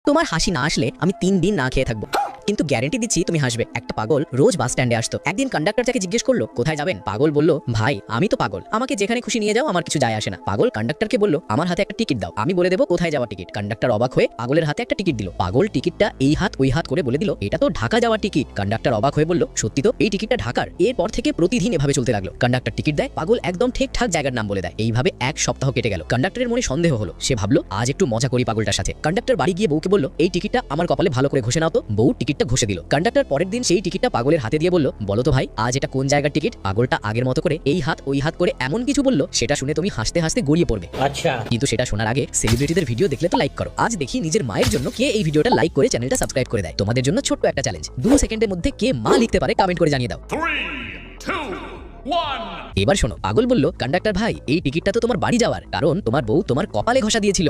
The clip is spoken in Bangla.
তোমার হাসি না আসলে আমি 3 দিন না খেয়ে থাকবো, কিন্তু গ্যারেন্টি দিচ্ছি তুমি হাসবে। একটা পাগল রোজ বাস স্ট্যান্ডে আসতো। একদিন কন্ডাক্টর তাকে জিজ্ঞেস করলো কোথায় যাবেন। পাগল বলল ভাই আমি তো পাগল, আমাকে যেখানে খুশি নিয়ে যাও, আমার কিছু যায় আসে না। পাগল কন্ডাক্টরকে বলল আমার হাতে একটা টিকিট দাও, আমি বলে দেবো কোথায় যাওয়ার টিকিট। কন্ডাক্টর অবাক হয়ে পাগলের হাতে একটা টিকিট দিল। পাগল টিকিটটা এই হাত ওই হাত করে বলে দিল এটা তো ঢাকা যাওয়ার টিকিট। কন্ডাক্টর অবাক হয়ে বলল সত্যি তো, এই টিকিটটা ঢাকার। এরপর থেকে প্রতিদিন এভাবে চলতে লাগলো। কন্ডাক্টর টিকিট দেয়, পাগল একদম ঠিকঠাক জায়গার নাম বলে দেয়। এইভাবে 1 সপ্তাহ কেটে গেল। কন্ডাক্টরের মনে সন্দেহ হলো, সে ভাবলো আজ একটু মজা করি পাগলটার সাথে। কন্ডাক্টর বাড়ি গিয়ে বউকে বলল এই টিকিটটা আমার কপালে ভালো করে ঘষে নাও তো। বউ টিকিটটা ঘষে দিল। কন্ডাক্টর পরের দিন সেই টিকিটটা পাগলের হাতে দিয়ে বলল বলো তো ভাই আজ এটা কোন জায়গার টিকিট। পাগলটা আগের মতো করে এই হাত ওই হাত করে এমন কিছু বলল সেটা শুনে তুমি হাসতে হাসতে গড়িয়ে পড়বে। আচ্ছা, কিন্তু সেটা শোনার আগে সেলিব্রিটিদের ভিডিও দেখলে তো লাইক করো। আজ দেখি নিজের মায়ের জন্য কে এই ভিডিওটা লাইক করে চ্যানেলটা সাবস্ক্রাইব করে দেয়। তোমাদের জন্য ছোট্ট একটা চ্যালেঞ্জ, 2 সেকেন্ডের মধ্যে কে মা লিখতে পারে কমেন্ট করে জানিয়ে দাও। 3, 2, 1. এবার শোনো, পাগল বলল কন্ডাক্টর ভাই এই টিকিটটা তো তোমার বাড়ি যাওয়ার, কারণ তোমার বউ তোমার কপালে ঘষা দিয়েছিল।